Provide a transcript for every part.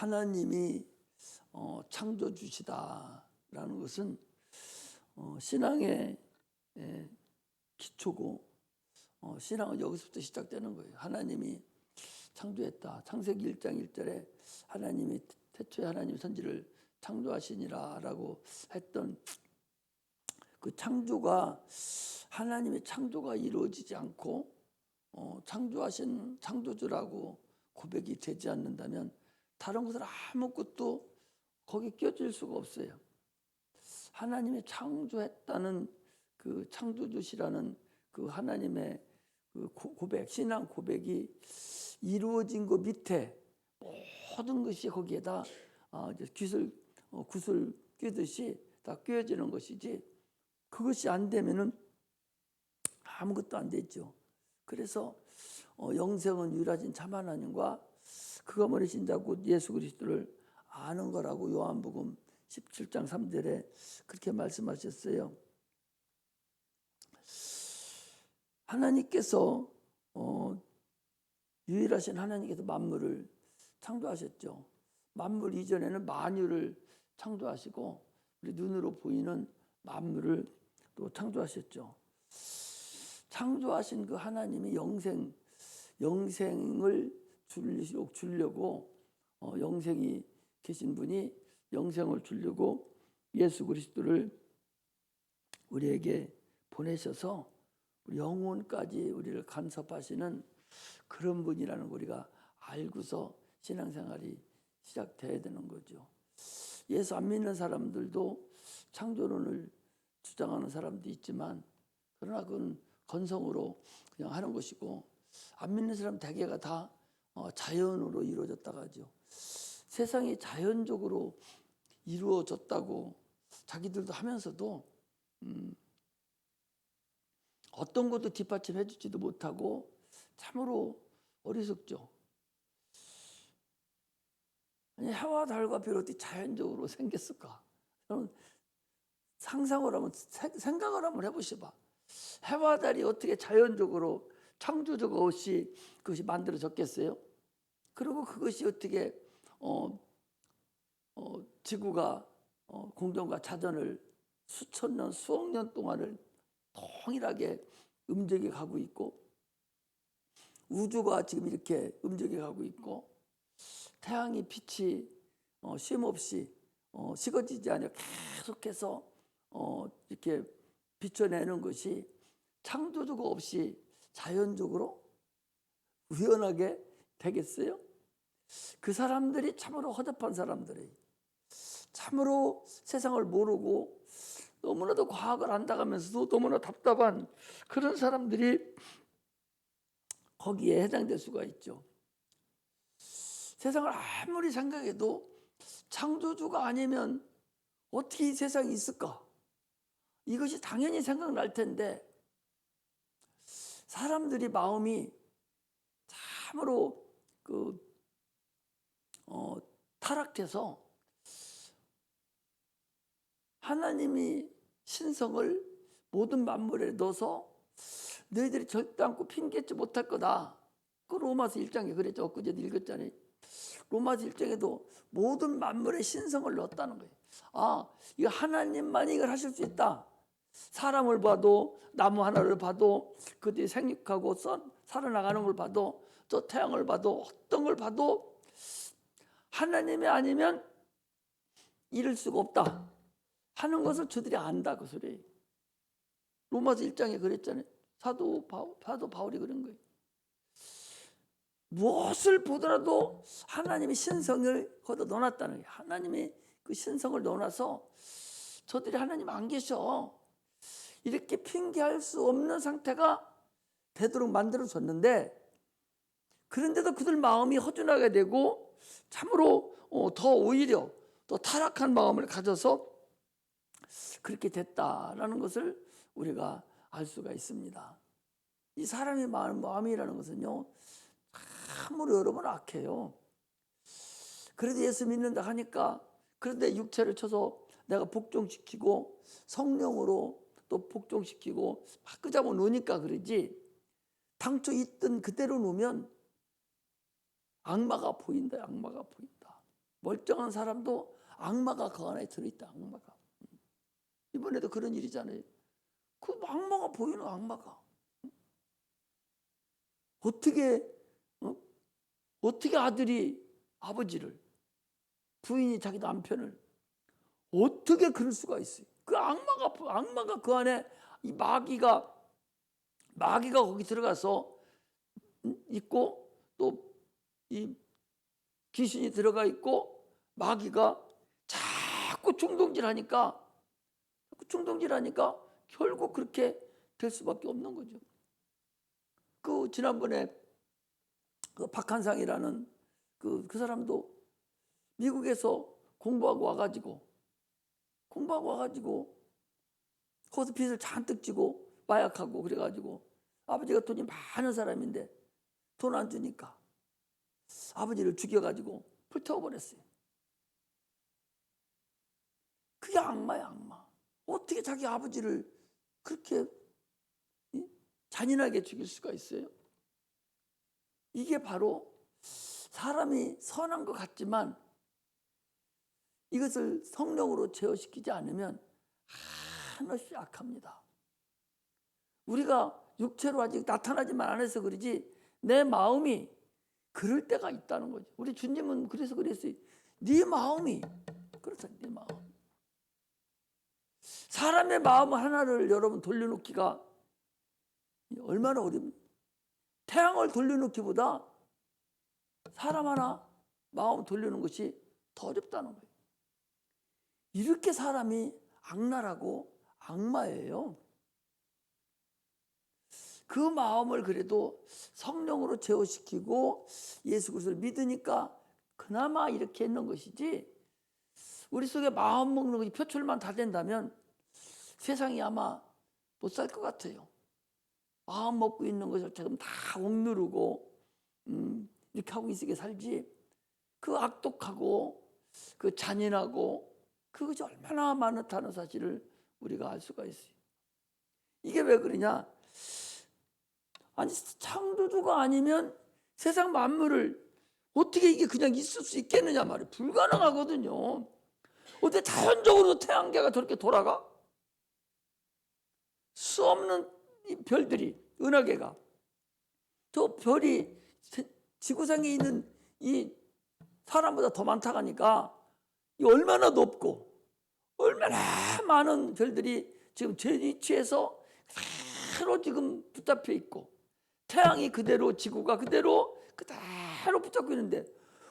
하나님이 창조주시다라는 것은 신앙의 기초고, 신앙은 여기서부터 시작되는 거예요. 하나님이 창조했다. 창세기 1장 1절에 하나님이 태초에 하나님이 선지를 창조하시니라라고 했던 그 창조가, 하나님의 창조가 이루어지지 않고 창조하신 창조주라고 고백이 되지 않는다면 다른 것을 아무것도 거기 껴질 수가 없어요. 하나님이 창조했다는 그 창조주시라는 그 하나님의 그 고백, 신앙 고백이 이루어진 것 밑에 모든 것이 거기에다 구슬 꿰듯이 다 꿰어지는 것이지, 그것이 안 되면은 아무것도 안 되죠. 그래서 영생은 유일하신 참 하나님과 그가 머리신 자 곧 예수 그리스도를 아는 거라고 요한복음 17장 3절에 그렇게 말씀하셨어요. 하나님께서 유일하신 하나님께서 만물을 창조하셨죠. 만물 이전에는 만유를 창조하시고 우리 눈으로 보이는 만물을 또 창조하셨죠. 창조하신 그 하나님이 영생을 주려고 영생이 계신 분이 영생을 주려고 예수 그리스도를 우리에게 보내셔서 영혼까지 우리를 간섭하시는 그런 분이라는 걸 우리가 알고서 신앙생활이 시작돼야 되는 거죠. 예수 안 믿는 사람들도 창조론을 주장하는 사람도 있지만, 그러나 그건 건성으로 그냥 하는 것이고, 안 믿는 사람 대개가 다 자연으로 이루어졌다고 하죠. 세상이 자연적으로 이루어졌다고 자기들도 하면서도 어떤 것도 뒷받침해 주지도 못하고 참으로 어리석죠. 아니, 해와 달과 별이 어떻게 자연적으로 생겼을까? 여러분 상상을 하면, 생각을 한번 해보셔봐. 해와 달이 어떻게 자연적으로 창조적 없이 그것이 만들어졌겠어요? 그리고 그것이 어떻게 지구가 공전과 자전을 수천 년, 수억 년 동안을 통일하게 움직여 가고 있고, 우주가 지금 이렇게 움직여 가고 있고, 태양이 빛이 쉼없이 식어지지 않아 계속해서 이렇게 비춰내는 것이 창조주가 없이 자연적으로 우연하게 되겠어요? 그 사람들이 참으로 허접한 사람들이, 참으로 세상을 모르고 너무나도 과학을 안다가면서도 너무나 답답한 그런 사람들이 거기에 해당될 수가 있죠. 세상을 아무리 생각해도 창조주가 아니면 어떻게 이 세상이 있을까? 이것이 당연히 생각날 텐데, 사람들이 마음이 참으로 타락해서 하나님이 신성을 모든 만물에 넣어서 너희들이 절대 않고 핑계치 못할 거다. 그 로마서 1장에 그랬죠. 엊그제도 읽었잖아요. 로마서 1장에도 모든 만물에 신성을 넣었다는 거예요. 이거 하나님만이 이걸 하실 수 있다. 사람을 봐도, 나무 하나를 봐도, 그들이 생육하고 살아나가는 걸 봐도, 저 태양을 봐도, 어떤 걸 봐도 하나님이 아니면 이룰 수가 없다 하는 것을 저들이 안다, 그 소리. 로마서 1장에 그랬잖아요. 사도 바울이 그런 거예요. 무엇을 보더라도 하나님의 신성을 거기다 넣어놨다는 거예요. 하나님의 그 신성을 넣어놔서 저들이 하나님 안 계셔, 이렇게 핑계할 수 없는 상태가 되도록 만들어졌는데, 그런데도 그들 마음이 허준하게 되고 참으로 더 오히려 더 타락한 마음을 가져서 그렇게 됐다라는 것을 우리가 알 수가 있습니다. 이 사람의 마음이라는 것은요, 참으로 여러분 악해요. 그래도 예수 믿는다 하니까, 그런데 육체를 쳐서 내가 복종시키고 성령으로 또 복종시키고 바꾸자고 놓으니까 그러지, 당초 있던 그대로 놓으면 악마가 보인다. 악마가 보인다. 멀쩡한 사람도 악마가 그 안에 들어있다. 악마가. 이번에도 그런 일이잖아요. 그 악마가 보이는 악마가. 어떻게 아들이 아버지를, 부인이 자기 남편을 어떻게 그럴 수가 있어요? 그 악마가 그 안에, 이 마귀가 거기 들어가서 있고, 또 이 귀신이 들어가 있고, 마귀가 자꾸 충동질하니까 결국 그렇게 될 수밖에 없는 거죠. 그 지난번에 그 박한상이라는 그 사람도 미국에서 공부하고 와가지고 거기서 빚을 잔뜩 지고 마약하고 그래가지고, 아버지가 돈이 많은 사람인데 돈 안 주니까 아버지를 죽여가지고 불태워버렸어요. 그게 악마야, 악마. 어떻게 자기 아버지를 그렇게 잔인하게 죽일 수가 있어요? 이게 바로 사람이 선한 것 같지만 이것을 성령으로 제어시키지 않으면 한없이 악합니다. 우리가 육체로 아직 나타나지만 않아서 그러지 내 마음이 그럴 때가 있다는 거죠. 우리 주님은 그래서 그랬어요. 네 마음이 그렇다. 네 마음. 사람의 마음 하나를 여러분 돌려놓기가 얼마나 어렵니? 태양을 돌려놓기보다 사람 하나 마음 돌려놓는 것이 더 어렵다는 거예요. 이렇게 사람이 악랄하고 악마예요. 그 마음을 그래도 성령으로 제어시키고 예수 그리스도를 믿으니까 그나마 이렇게 했는 것이지, 우리 속에 마음 먹는 것이 표출만 다 된다면 세상이 아마 못 살 것 같아요. 마음 먹고 있는 것을 지금 다 억누르고 이렇게 하고 있게 살지, 그 악독하고 그 잔인하고 그것이 얼마나 많다는 사실을 우리가 알 수가 있어요. 이게 왜 그러냐? 아니, 창조주가 아니면 세상 만물을 어떻게 이게 그냥 있을 수 있겠느냐 말이에요. 불가능하거든요. 어떻게 자연적으로 태양계가 저렇게 돌아가? 수 없는 이 별들이, 은하계가, 저 별이 지구상에 있는 이 사람보다 더 많다 가니까 이 얼마나 높고 얼마나 많은 별들이 지금 제 위치에서 그대로 지금 붙잡혀 있고, 태양이 그대로, 지구가 그대로 붙잡고 있는데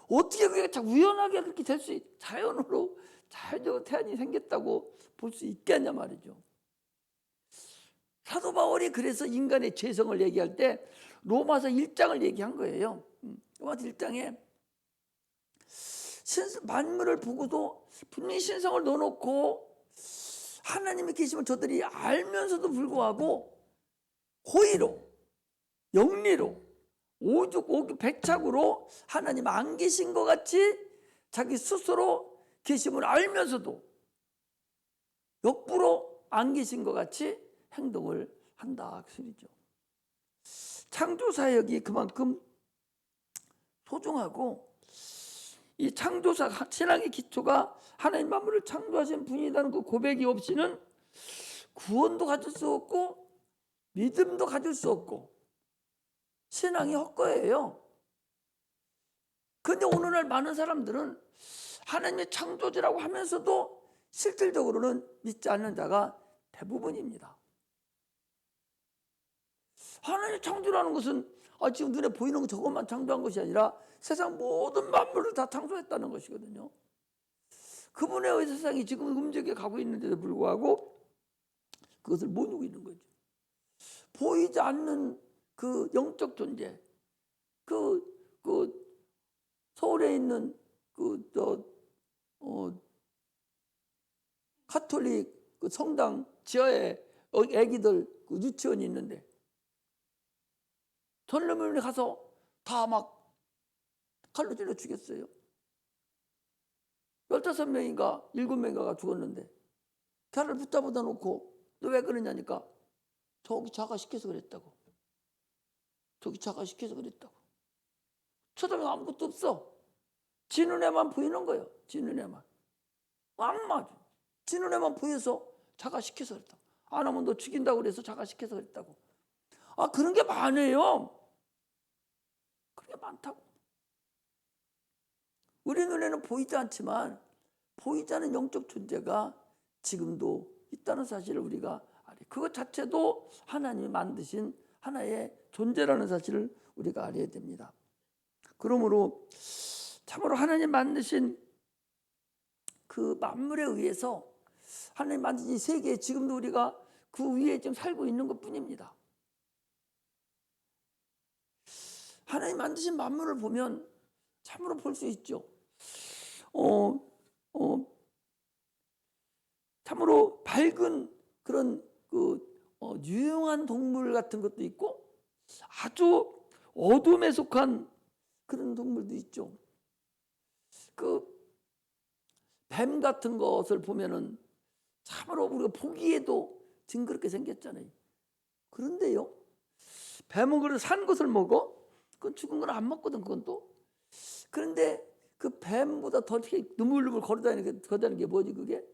어떻게 그게 우연하게 그렇게 될 수 자연적으로 태양이 생겼다고 볼 수 있겠냐 말이죠. 사도 바울이 그래서 인간의 죄성을 얘기할 때 로마서 1장을 얘기한 거예요. 로마서 1장에 만물을 보고도 분명히 신성을 넣어놓고 하나님의 계심을 저들이 알면서도 불구하고 호의로, 영리로, 오죽 백착으로 하나님 안 계신 것 같이 자기 스스로 계심을 알면서도 역부로 안 계신 것 같이 행동을 한다 그 소리죠. 창조사역이 그만큼 소중하고, 이 창조사 신앙의 기초가 하나님 만물을 창조하신 분이라는 그 고백이 없이는 구원도 가질 수 없고 믿음도 가질 수 없고 신앙이 헛거예요. 그런데 오늘날 많은 사람들은 하나님의 창조주라고 하면서도 실질적으로는 믿지 않는 자가 대부분입니다. 하나님의 창조라는 것은 지금 눈에 보이는 거 저것만 창조한 것이 아니라 세상 모든 만물을 다 창조했다는 것이거든요. 그분에 의해서 세상이 지금 움직여 가고 있는데도 불구하고 그것을 모르고 있는 거죠. 보이지 않는 그 영적 존재, 서울에 있는 카톨릭 그 성당 지하에 애기들 그 유치원이 있는데 전염병이 가서 다 막 칼로 찔러 죽였어요. 15명인가 7명인가가 죽었는데 걔를 붙잡아다 놓고 너 왜 그러냐니까 저기 자가시켜서 그랬다고. 저기 자가시켜서 그랬다고. 쳐다보면 아무것도 없어. 지 눈에만 보이는 거예요. 지 눈에만. 악마죠. 지 눈에만 보여서 자가시켜서 그랬다. 안 하면 너 죽인다고 그래서 자가시켜서 그랬다고. 그런 게 많아요. 그런 게 많다고. 우리 눈에는 보이지 않지만 보이지 않는 영적 존재가 지금도 있다는 사실을 우리가 알아요. 그것 자체도 하나님이 만드신 하나의 존재라는 사실을 우리가 알아야 됩니다. 그러므로 참으로 하나님 만드신 그 만물에 의해서 하나님 만드신 이 세계에 지금도 우리가 그 위에 지금 살고 있는 것뿐입니다. 하나님 만드신 만물을 보면 참으로 볼 수 있죠. 참으로 밝은 그런 유용한 동물 같은 것도 있고 아주 어둠에 속한 그런 동물도 있죠. 뱀 같은 것을 보면은 참으로 우리가 보기에도 징그럽게 생겼잖아요. 그런데요, 뱀은 그래도 산 것을 먹어? 그건 죽은 건 안 먹거든, 그건 또. 그런데 그 뱀보다 더 누물누물 걸어다니는 게 뭐지, 그게?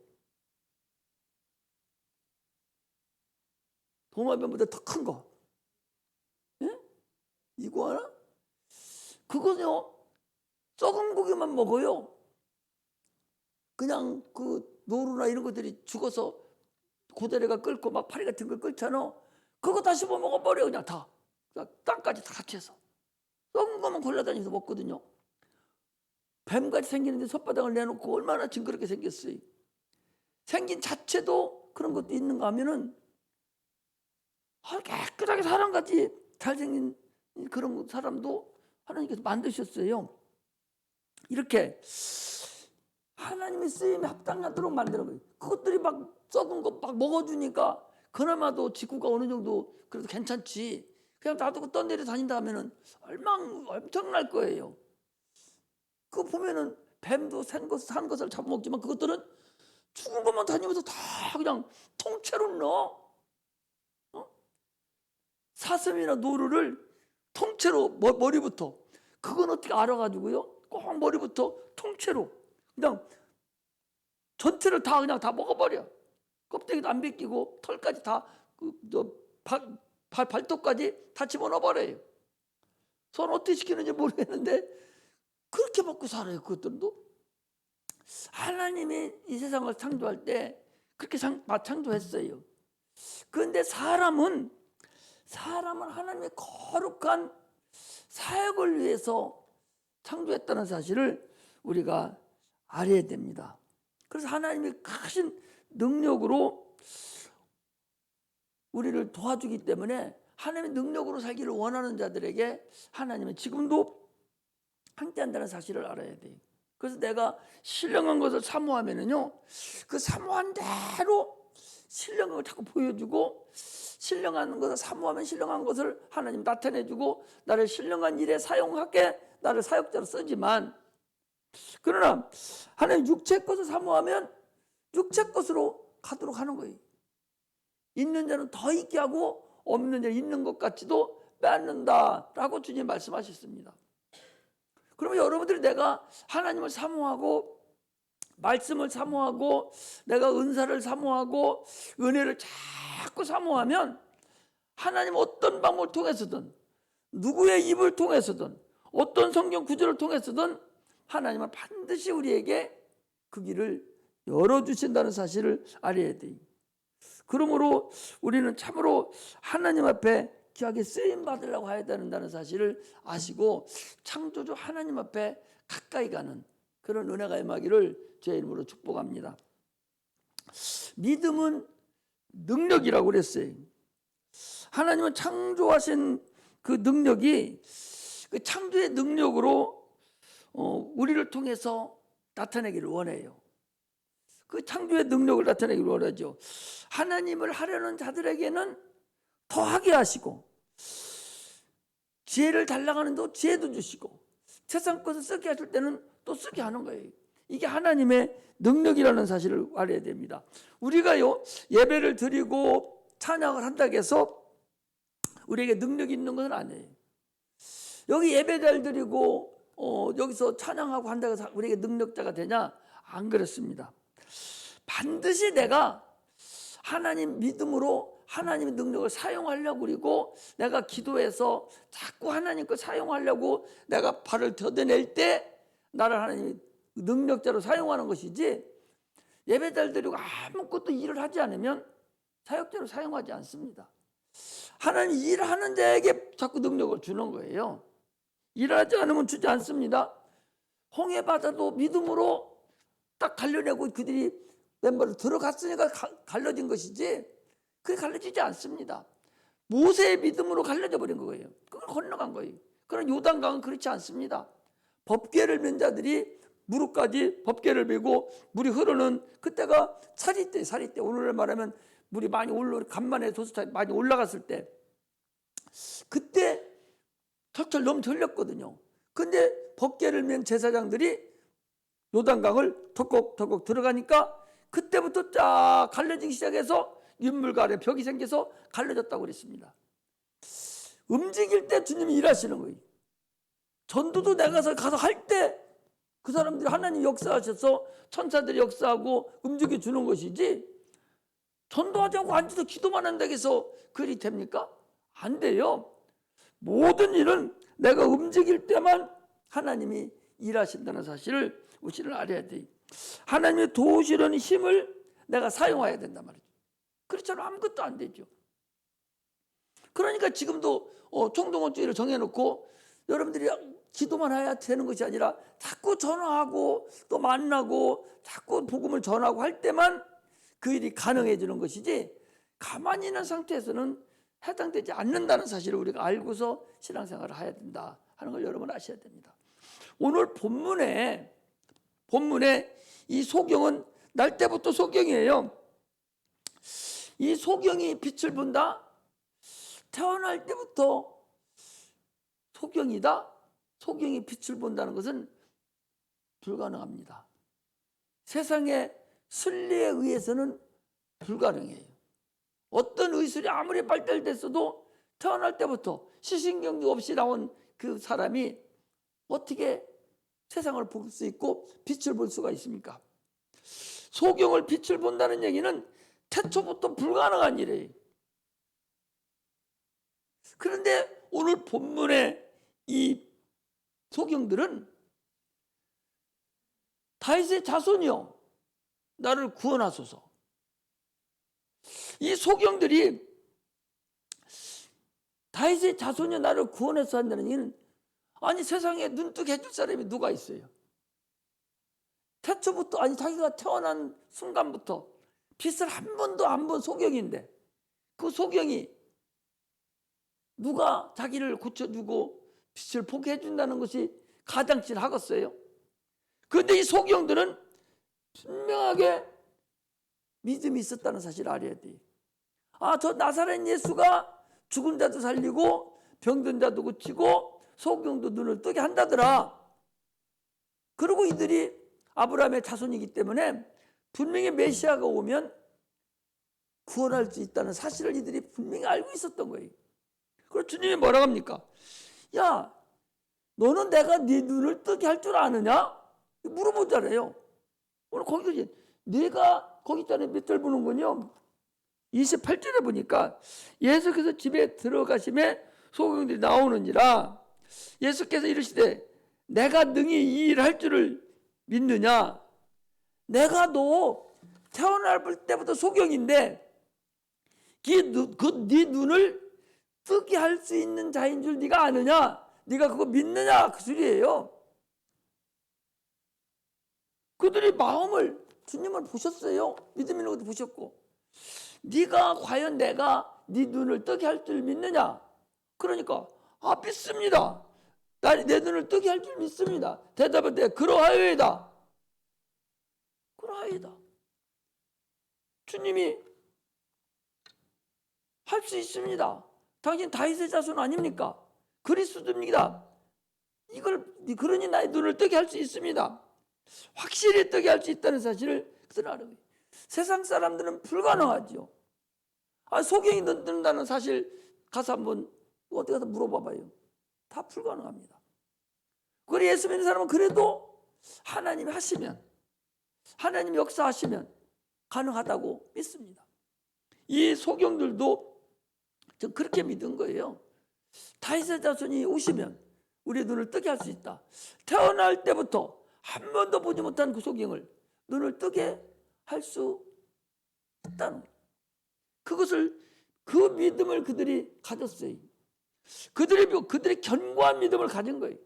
도마뱀보다 더 큰 거. 예? 이구아나? 그거요, 썩은 고기만 먹어요. 그냥 그 노루나 이런 것들이 죽어서 고다리가 끓고 막 파리 같은 걸 끓잖아. 그거 다 씹어 먹어버려, 그냥 다. 땅까지 다 같이 해서. 썩은 것만 골라다니면서 먹거든요. 뱀같이 생기는데 손바닥을 내놓고 얼마나 징그럽게 생겼어요. 생긴 자체도 그런 것도 있는가 하면은 깨끗하게 사람같이 잘생긴 그런 사람도 하나님께서 만드셨어요. 이렇게 하나님의 쓰임에 합당하도록 만들어버려요. 그것들이 막 썩은 거 막 먹어주니까 그나마도 지구가 어느 정도 그래도 괜찮지. 그냥 놔두고 떠내려 다닌다 하면은 엄청날 거예요. 그거 보면은 뱀도 산 것을 잡아먹지만 그것들은 죽은 것만 다니면서 다 그냥 통째로 넣어. 사슴이나 노루를 통째로 머리부터. 그건 어떻게 알아가지고요? 꼭 머리부터 통째로 그냥 전체를 다 그냥 다 먹어버려. 껍데기도 안 벗기고 털까지 다 발톱까지 다 집어넣어버려요. 손 어떻게 시키는지 모르겠는데 그렇게 먹고 살아요. 그것들도. 하나님이 이 세상을 창조할 때 그렇게 창조했어요. 그런데 사람은 하나님의 거룩한 사역을 위해서 창조했다는 사실을 우리가 알아야 됩니다. 그래서 하나님이 크신 능력으로 우리를 도와주기 때문에 하나님의 능력으로 살기를 원하는 자들에게 하나님은 지금도 함께한다는 사실을 알아야 돼요. 그래서 내가 신령한 것을 사모하면은요, 그 사모한 대로 신령한 걸 자꾸 보여주고, 신령한 것을 사모하면 신령한 것을 하나님 나타내주고 나를 신령한 일에 사용하게 나를 사역자로 쓰지만, 그러나 하나님 육체 것을 사모하면 육체 것으로 가도록 하는 거예요. 있는 자는 더 있게 하고 없는 자는 있는 것 같이도 빼앗는다라고 주님 말씀하셨습니다. 그러면 여러분들이 내가 하나님을 사모하고 말씀을 사모하고 내가 은사를 사모하고 은혜를 자꾸 사모하면 하나님 어떤 방법을 통해서든 누구의 입을 통해서든 어떤 성경 구절을 통해서든 하나님은 반드시 우리에게 그 길을 열어주신다는 사실을 알아야 돼요. 그러므로 우리는 참으로 하나님 앞에 귀하게 쓰임받으려고 해야 된다는 사실을 아시고 창조주 하나님 앞에 가까이 가는 그런 은혜가 임하기를 제 이름으로 축복합니다. 믿음은 능력이라고 그랬어요. 하나님은 창조하신 그 능력이 그 창조의 능력으로 우리를 통해서 나타내기를 원해요. 그 창조의 능력을 나타내기를 원하죠. 하나님을 하려는 자들에게는 더하게 하시고 지혜를 달라가는데 지혜도 주시고 세상 것을 쓰게 하실 때는 또 쓰게 하는 거예요. 이게 하나님의 능력이라는 사실을 알아야 됩니다. 우리가요 예배를 드리고 찬양을 한다고 해서 우리에게 능력이 있는 것은 아니에요. 여기 예배 잘 드리고 여기서 찬양하고 한다고 해서 우리에게 능력자가 되냐? 안 그렇습니다. 반드시 내가 하나님 믿음으로 하나님의 능력을 사용하려고, 그리고 내가 기도해서 자꾸 하나님 거 사용하려고 내가 발을 더뎌낼 때 나를 하나님이 능력자로 사용하는 것이지, 예배 잘 드리고 아무것도 일을 하지 않으면 사역자로 사용하지 않습니다. 하나님 일하는 자에게 자꾸 능력을 주는 거예요. 일하지 않으면 주지 않습니다. 홍해바다도 믿음으로 딱 갈려내고 그들이 멤버로 들어갔으니까 갈라진 것이지, 그게 갈라지지 않습니다. 모세의 믿음으로 갈라져 버린 거예요. 그걸 건너간 거예요. 그러나 요단강은 그렇지 않습니다. 법궤를 맨 자들이 무릎까지 법궤를 메고 물이 흐르는 그때가 사리때, 오늘날 말하면 물이 많이 간만에 도수타 많이 올라갔을 때, 그때 털털 너무 들렸거든요. 근데 법궤를 맨 제사장들이 요단강을 덕곡덕곡 들어가니까 그때부터 쫙 갈라지기 시작해서 윤물과 아래 벽이 생겨서 갈라졌다고 그랬습니다. 움직일 때 주님이 일하시는 거예요. 전도도 내가 가서 할 때 그 사람들이 하나님 역사하셔서 천사들이 역사하고 움직여 주는 것이지, 전도하지 않고 앉아서 기도만 한다고 해서 그리 됩니까? 안 돼요. 모든 일은 내가 움직일 때만 하나님이 일하신다는 사실을 우리는 알아야 돼요. 하나님의 도우시려는 힘을 내가 사용해야 된단 말이죠. 그렇지 않으면 아무것도 안 되죠. 그러니까 지금도 총동원주의를 정해놓고 여러분들이 기도만 해야 되는 것이 아니라 자꾸 전화하고 또 만나고 자꾸 복음을 전하고 할 때만 그 일이 가능해지는 것이지, 가만히 있는 상태에서는 해당되지 않는다는 사실을 우리가 알고서 신앙생활을 해야 된다 하는 걸 여러분 아셔야 됩니다. 오늘 본문에 이 소경은 날 때부터 소경이에요. 이 소경이 빛을 본다? 태어날 때부터 소경이다? 소경이 빛을 본다는 것은 불가능합니다. 세상의 순리에 의해서는 불가능해요. 어떤 의술이 아무리 발달됐어도 태어날 때부터 시신경도 없이 나온 그 사람이 어떻게 세상을 볼 수 있고 빛을 볼 수가 있습니까? 소경을 빛을 본다는 얘기는 태초부터 불가능한 일이에요. 그런데 오늘 본문의 이 소경들은 다윗의 자손이요, 나를 구원하소서. 이 소경들이 다윗의 자손이요 나를 구원해서 한다는 얘기는, 아니 세상에 눈뜨게 해줄 사람이 누가 있어요? 태초부터, 아니 자기가 태어난 순간부터 빛을 한 번도 안 본 소경인데, 그 소경이 누가 자기를 고쳐주고 빛을 보게 해준다는 것이 가당치 하겠어요? 그런데 이 소경들은 분명하게 믿음이 있었다는 사실을 알아야 돼요. 저 나사렛 예수가 죽은 자도 살리고 병든 자도 고치고 소경도 눈을 뜨게 한다더라. 그리고 이들이 아브라함의 자손이기 때문에 분명히 메시아가 오면 구원할 수 있다는 사실을 이들이 분명히 알고 있었던 거예요. 그리고 주님이 뭐라고 합니까? 야, 너는 내가 네 눈을 뜨게 할 줄 아느냐? 물어보잖아요. 오늘 거기 내가 거기 있잖아요. 몇 절 보는군요. 28절에 보니까 예수께서 집에 들어가심에 소경들이 나오느니라. 예수께서 이르시되 내가 능히 이 일을 할 줄을 믿느냐? 내가 너 태어날 때부터 소경인데 그 네 눈을 뜨게 할 수 있는 자인 줄 네가 아느냐? 네가 그거 믿느냐? 그 소리예요. 그들이 마음을, 주님을 보셨어요. 믿음 있는 것도 보셨고, 네가 과연 내가 네 눈을 뜨게 할 줄 믿느냐? 그러니까 믿습니다. 내 눈을 뜨게 할 줄 믿습니다. 대답은 내가 그러하여이다. 그러하여이다. 주님이 할 수 있습니다. 당신 다윗의 자손 아닙니까? 그리스도입니다. 그러니 나의 눈을 뜨게 할 수 있습니다. 확실히 뜨게 할 수 있다는 사실을 그들은 알아요. 세상 사람들은 불가능하죠. 소경이 뜬다는 사실 가서 한번 어디 가서 물어봐봐요. 다 불가능합니다. 그래 예수 믿는 사람은 그래도 하나님이 하시면, 하나님 역사하시면 가능하다고 믿습니다. 이 소경들도 저 그렇게 믿은 거예요. 다윗의 자손이 오시면 우리의 눈을 뜨게 할 수 있다. 태어날 때부터 한 번도 보지 못한 그 소경을 눈을 뜨게 할 수 있다는 거예요. 그것을, 그 믿음을 그들이 가졌어요. 그들이 견고한 믿음을 가진 거예요.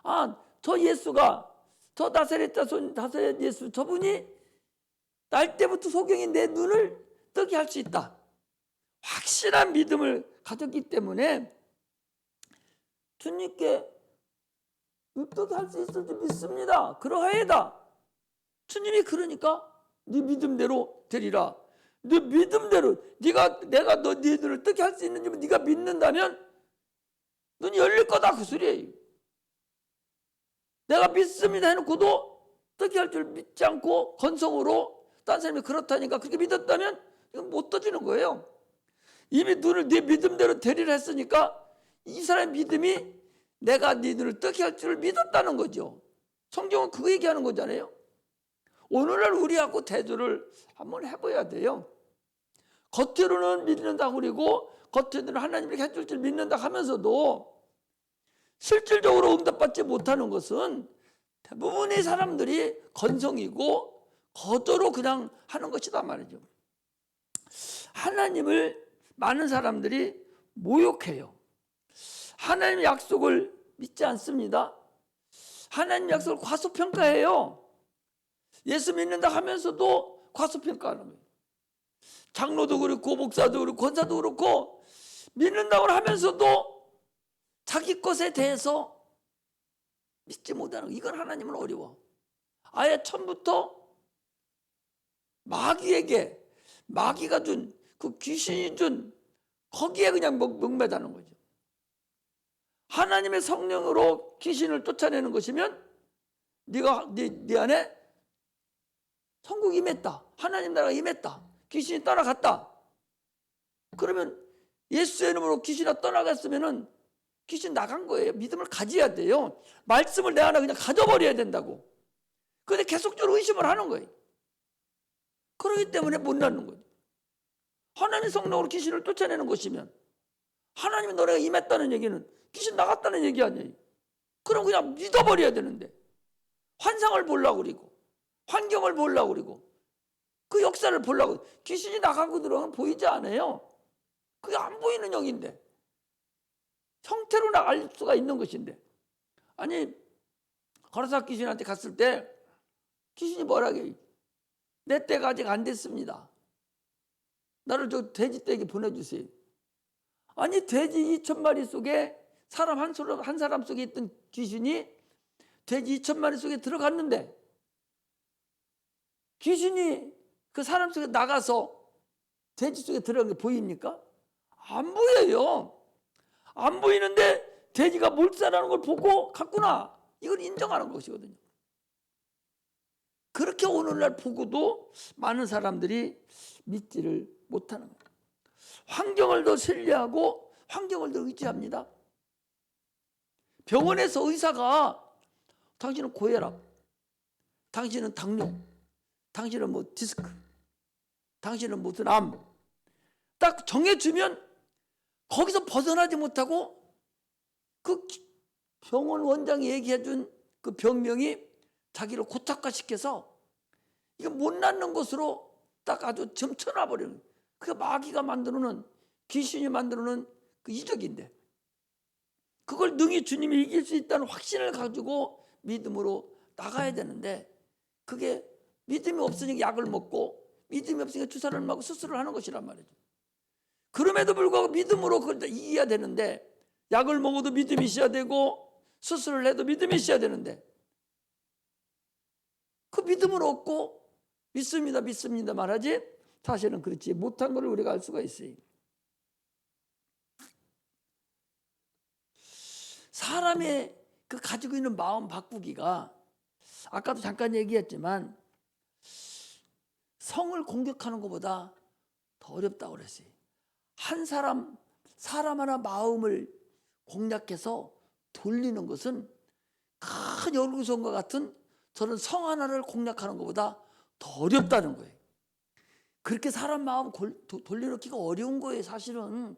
아, 저 예수가, 저 나사렛 자손, 나사렛 예수, 저분이 날 때부터 소경이 내 눈을 뜨게 할 수 있다. 확실한 믿음을 가졌기 때문에 주님께 눈 뜨게 할 수 있을 줄 믿습니다. 그러하이다. 주님이 그러니까 네 믿음대로 되리라. 네 믿음대로, 내가 네 눈을 뜨게 할 수 있는 줄 네가 믿는다면 눈이 열릴 거다, 그 소리예요. 내가 믿습니다 해놓고도 뜨게 할 줄 믿지 않고 건성으로 딴 사람이 그렇다니까 그렇게 믿었다면 이건 못 떠지는 거예요. 이미 눈을 네 믿음대로 되리라 했으니까 이 사람의 믿음이 내가 네 눈을 뜨게 할 줄을 믿었다는 거죠. 성경은 그거 얘기하는 거잖아요. 오늘날 우리하고 대조를 한번 해봐야 돼요. 겉으로는 믿는다 그러고 겉으로는 하나님이 해줄 줄 믿는다 하면서도 실질적으로 응답받지 못하는 것은 대부분의 사람들이 건성이고 거저로 그냥 하는 것이다 말이죠. 하나님을 많은 사람들이 모욕해요. 하나님의 약속을 믿지 않습니다. 하나님 약속을 과소평가해요. 예수 믿는다 하면서도 과소평가하는 거예요. 장로도 그렇고 목사도 그렇고 권사도 그렇고 믿는다고 하면서도 자기 것에 대해서 믿지 못하는 거. 이건 하나님은 어려워. 아예 처음부터 마귀가 준, 그 귀신이 준 거기에 그냥 목매다는 거죠. 하나님의 성령으로 귀신을 쫓아내는 것이면 네 안에 천국이 임했다. 하나님 나라가 임했다. 귀신이 떠나갔다. 그러면 예수의 이름으로 귀신이 떠나갔으면은 귀신 나간 거예요. 믿음을 가져야 돼요. 말씀을 내 안에 그냥 가져버려야 된다고. 그런데 계속적으로 의심을 하는 거예요. 그렇기 때문에 못 낳는 거예요. 하나님 성령으로 귀신을 쫓아내는 것이면 하나님의 노래가 임했다는 얘기는 귀신 나갔다는 얘기 아니에요. 그럼 그냥 믿어버려야 되는데 환상을 보려고 그러고 환경을 보려고 그러고 그 역사를 보려고 귀신이 나가고 들어가면 보이지 않아요. 그게 안 보이는 영인데 형태로 나갈 수가 있는 것인데 아니 가라사 귀신한테 갔을 때 귀신이 뭐라게 내 때가 아직 안 됐습니다. 나를 저 돼지 떼게 보내주세요. 아니 돼지 2,000마리 속에 사람 한 사람 속에 있던 귀신이 돼지 2,000마리 속에 들어갔는데 귀신이 그 사람 속에 나가서 돼지 속에 들어간 게 보입니까? 안 보여요. 안 보이는데 돼지가 몰살하는 걸 보고 갔구나. 이걸 인정하는 것이거든요. 그렇게 오늘날 보고도 많은 사람들이 믿지를 못하는 거예요. 환경을 더 신뢰하고 환경을 더 의지합니다. 병원에서 의사가 당신은 고혈압, 당신은 당뇨, 당신은 뭐 디스크, 당신은 무슨 암 딱 정해주면 거기서 벗어나지 못하고 그 병원 원장이 얘기해준 그 병명이 자기를 고착화시켜서 이거 못 낫는 것으로 딱 아주 점쳐놔버리는 거예요. 그게 마귀가 만들어놓은 귀신이 만들어놓은 그 이적인데 그걸 능히 주님이 이길 수 있다는 확신을 가지고 믿음으로 나가야 되는데 그게 믿음이 없으니까 약을 먹고 믿음이 없으니까 주사를 맞고 수술을 하는 것이란 말이죠. 그럼에도 불구하고 믿음으로 그걸 이겨야 되는데 약을 먹어도 믿음이 있어야 되고 수술을 해도 믿음이 있어야 되는데 그 믿음을 얻고 믿습니다 말하지 사실은 그렇지 못한 것을 우리가 알 수가 있어요. 사람의 그 가지고 있는 마음 바꾸기가 아까도 잠깐 얘기했지만 성을 공격하는 것보다 더 어렵다고 그랬어요. 한 사람 하나 마음을 공략해서 돌리는 것은 큰 여루성과 같은 저런 성 하나를 공략하는 것보다 더 어렵다는 거예요. 그렇게 사람 마음 돌려놓기가 어려운 거예요. 사실은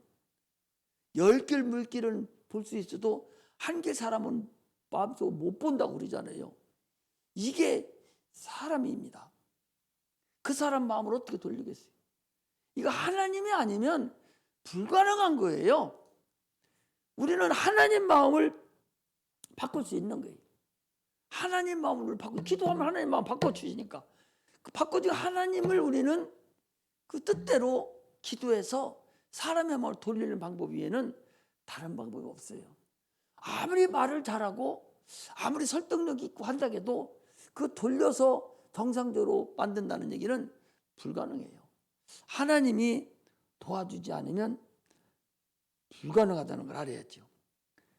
10길 물길은 볼 수 있어도 한 길 사람은 마음속으로 못 본다고 그러잖아요. 이게 사람입니다. 그 사람 마음을 어떻게 돌리겠어요? 이거 하나님이 아니면 불가능한 거예요. 우리는 하나님 마음을 바꿀 수 있는 거예요. 하나님 마음을 바꾸고 기도하면 하나님 마음 바꿔주시니까 그 바꿔준 하나님을 우리는 그 뜻대로 기도해서 사람의 마음을 돌리는 방법 외에는 다른 방법이 없어요. 아무리 말을 잘하고 아무리 설득력 있고 한다 해도 그 돌려서 정상적으로 만든다는 얘기는 불가능해요. 하나님이 도와주지 않으면 불가능하다는 걸 알아야죠.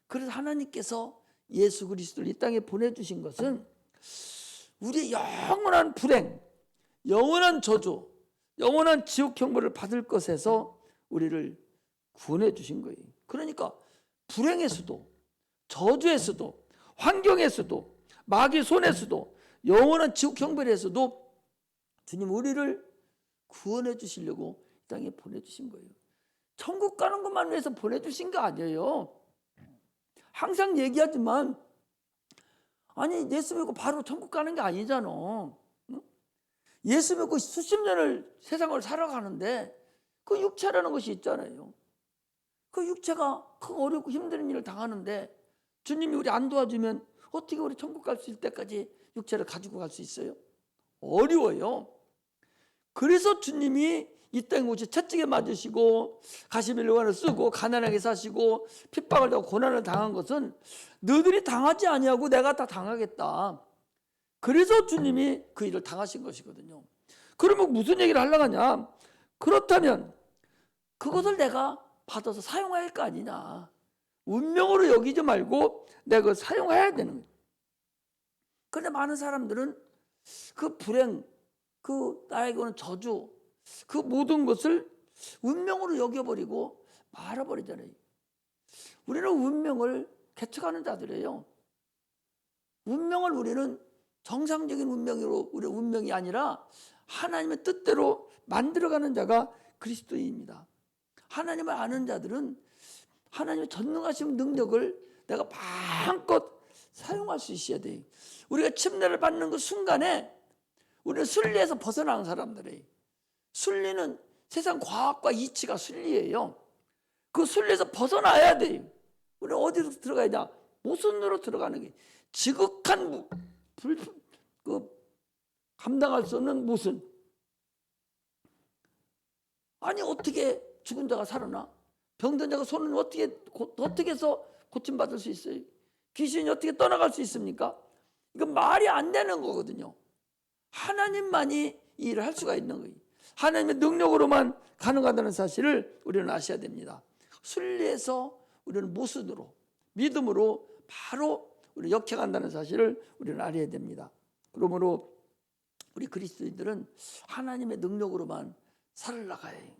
그래서 하나님께서 예수 그리스도를 이 땅에 보내주신 것은 우리의 영원한 불행, 영원한 저주, 영원한 지옥 형벌을 받을 것에서 우리를 구원해 주신 거예요. 그러니까 불행에서도 저주에서도 환경에서도 마귀 손에서도 영원한 지옥 형벌에서도 주님 우리를 구원해 주시려고 이 땅에 보내주신 거예요. 천국 가는 것만 위해서 보내주신 거 아니에요. 항상 얘기하지만 아니 예수 믿고 바로 천국 가는 게 아니잖아. 예수 믿고 수십 년을 세상을 살아가는데 그 육체라는 것이 있잖아요. 그 육체가 그 어렵고 힘든 일을 당하는데 주님이 우리 안 도와주면 어떻게 우리 천국 갈 수 있을 때까지 육체를 가지고 갈 수 있어요? 어려워요. 그래서 주님이 이 땅에 오셔 채찍에 맞으시고 가시멜로관을 쓰고 가난하게 사시고 핍박을 당하고 고난을 당한 것은 너희들이 당하지 아니하고 내가 다 당하겠다. 그래서 주님이 그 일을 당하신 것이거든요. 그러면 무슨 얘기를 하려고 하냐? 그렇다면 그것을 내가 받아서 사용해야 할 거 아니냐. 운명으로 여기지 말고 내가 그걸 사용해야 되는 거예요. 그런데 많은 사람들은 그 불행, 그 나에게 오는 저주, 그 모든 것을 운명으로 여겨버리고 말아버리잖아요. 우리는 운명을 개척하는 자들이에요. 운명을 우리는 정상적인 운명으로 우리 운명이 아니라 하나님의 뜻대로 만들어가는 자가 그리스도인입니다. 하나님을 아는 자들은 하나님의 전능하신 능력을 내가 마음껏 사용할 수 있어야 돼요. 우리가 침례를 받는 그 순간에 우리는 순리에서 벗어나는 사람들이에요. 순리는 세상 과학과 이치가 순리예요. 그 순리에서 벗어나야 돼요. 우리는 어디로 들어가야 되냐? 모순으로 들어가는 게 지극한 감당할 수 없는 모순. 아니 어떻게 죽은 자가 살아나? 병든 자가 손을 어떻게 해서 고침받을 수 있어요? 귀신이 어떻게 떠나갈 수 있습니까? 이건 말이 안 되는 거거든요. 하나님만이 이 일을 할 수가 있는 거예요. 하나님의 능력으로만 가능하다는 사실을 우리는 아셔야 됩니다. 순리에서 우리는 모순으로 믿음으로 바로 우리 역행한다는 사실을 우리는 알아야 됩니다. 그러므로 우리 그리스도인들은 하나님의 능력으로만 살을 나가야 해요.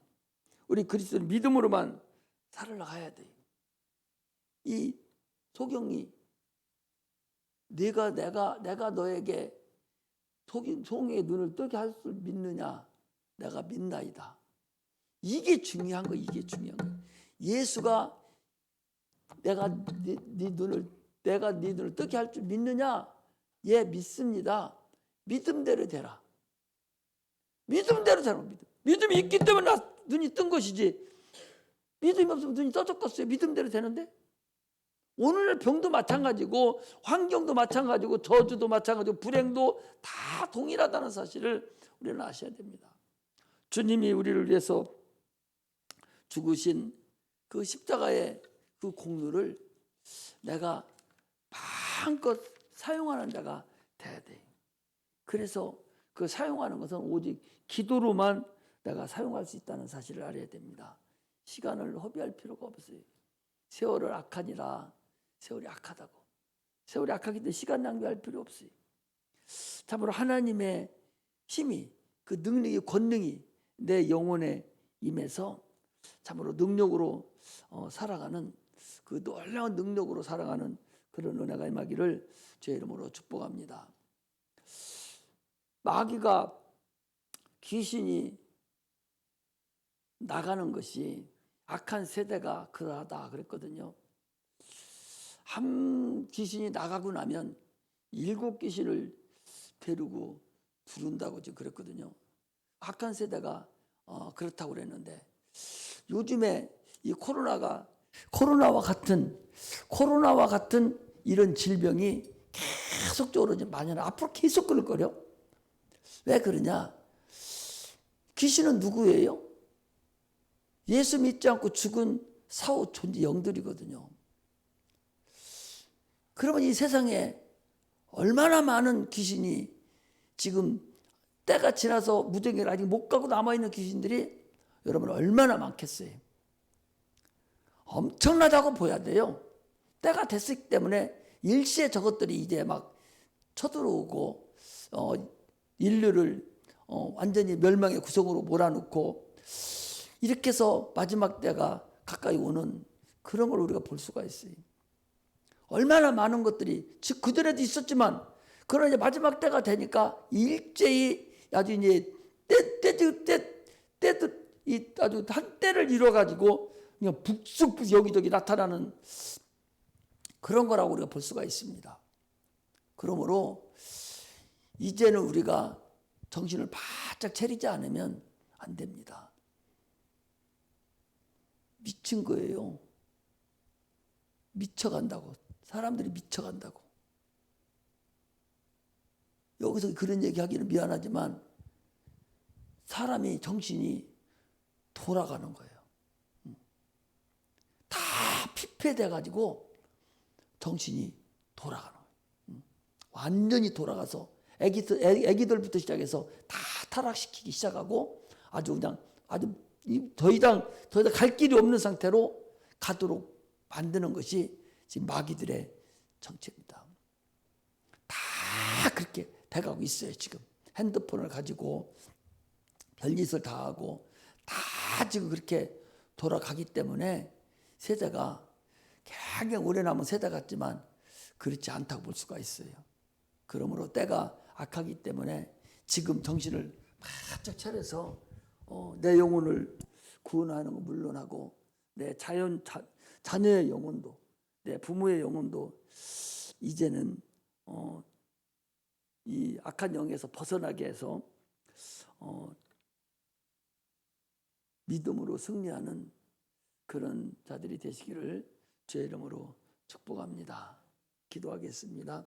우리 그리스도는 믿음으로만 살을 나가야 돼요. 이 소경이 내가 너에게 송이의 눈을 뜨게 할 줄 믿느냐? 내가 믿나이다. 이게 중요한 거예요. 이게 중요한 거예요. 예수가 내가 네 눈을 뜨게 할 줄 믿느냐? 예, 믿습니다. 믿음대로 되라. 믿음대로 되라. 믿음이 있기 때문에 눈이 뜬 것이지. 믿음이 없으면 눈이 떠졌겠어요. 믿음대로 되는데. 오늘 병도 마찬가지고 환경도 마찬가지고 저주도 마찬가지고 불행도 다 동일하다는 사실을 우리는 아셔야 됩니다. 주님이 우리를 위해서 죽으신 그 십자가의 그 공로를 내가 마음껏 사용하는 자가 돼야 돼. 그래서 그 사용하는 것은 오직 기도로만 내가 사용할 수 있다는 사실을 알아야 됩니다. 시간을 허비할 필요가 없어요. 세월을 악하니라. 세월이 악하다고. 세월이 악하기 때문에 시간 낭비할 필요 없어요. 참으로 하나님의 힘이 그 능력이 권능이 내 영혼에 임해서 참으로 능력으로 살아가는 그 놀라운 능력으로 살아가는 그런 은혜가 임하기를 주의 이름으로 축복합니다. 마귀가 귀신이 나가는 것이 악한 세대가 그러하다 그랬거든요. 한 귀신이 나가고 나면 7 귀신을 데리고 부른다고 지금 그랬거든요. 악한 세대가 그렇다고 그랬는데 요즘에 이 코로나와 같은 이런 질병이 계속적으로 만연 앞으로 계속 그럴 거요. 왜 그러냐? 귀신은 누구예요? 예수 믿지 않고 죽은 사후 존재 영들이거든요. 그러면 이 세상에 얼마나 많은 귀신이 지금 때가 지나서 무정기를 아직 못 가고 남아있는 귀신들이 여러분 얼마나 많겠어요. 엄청나다고 보여야 돼요. 때가 됐기 때문에 일시에 저것들이 이제 막 쳐들어오고 인류를 완전히 멸망의 구성으로 몰아넣고 이렇게 해서 마지막 때가 가까이 오는 그런 걸 우리가 볼 수가 있어요. 얼마나 많은 것들이 즉 그전에도 있었지만 그러나 이제 마지막 때가 되니까 일제히 아주 이제 때도 아주 한때를 이뤄가지고 그냥 북쑥 여기저기 나타나는 그런 거라고 우리가 볼 수가 있습니다. 그러므로 이제는 우리가 정신을 바짝 차리지 않으면 안 됩니다. 미친 거예요. 미쳐간다고. 사람들이 미쳐간다고. 여기서 그런 얘기하기는 미안하지만 사람이 정신이 돌아가는 거예요. 다 피폐돼가지고 정신이 돌아가는 거예요. 완전히 돌아가서 애기들부터 시작해서 다 타락시키기 시작하고 아주 더 이상 갈 길이 없는 상태로 가도록 만드는 것이 지금 마귀들의 정체입니다. 다 그렇게 돼가고 있어요. 지금 핸드폰을 가지고 별짓을 다 하고 다 지금 그렇게 돌아가기 때문에 세대가 굉장히 오래 남은 세대 같지만 그렇지 않다고 볼 수가 있어요. 그러므로 때가 악하기 때문에 지금 정신을 바짝 차려서 내 영혼을 구원하는 건 물론하고 내 자녀의 영혼도 내 부모의 영혼도 이제는 이 악한 영에서 벗어나게 해서 믿음으로 승리하는 그런 자들이 되시기를 주의 이름으로 축복합니다. 기도하겠습니다.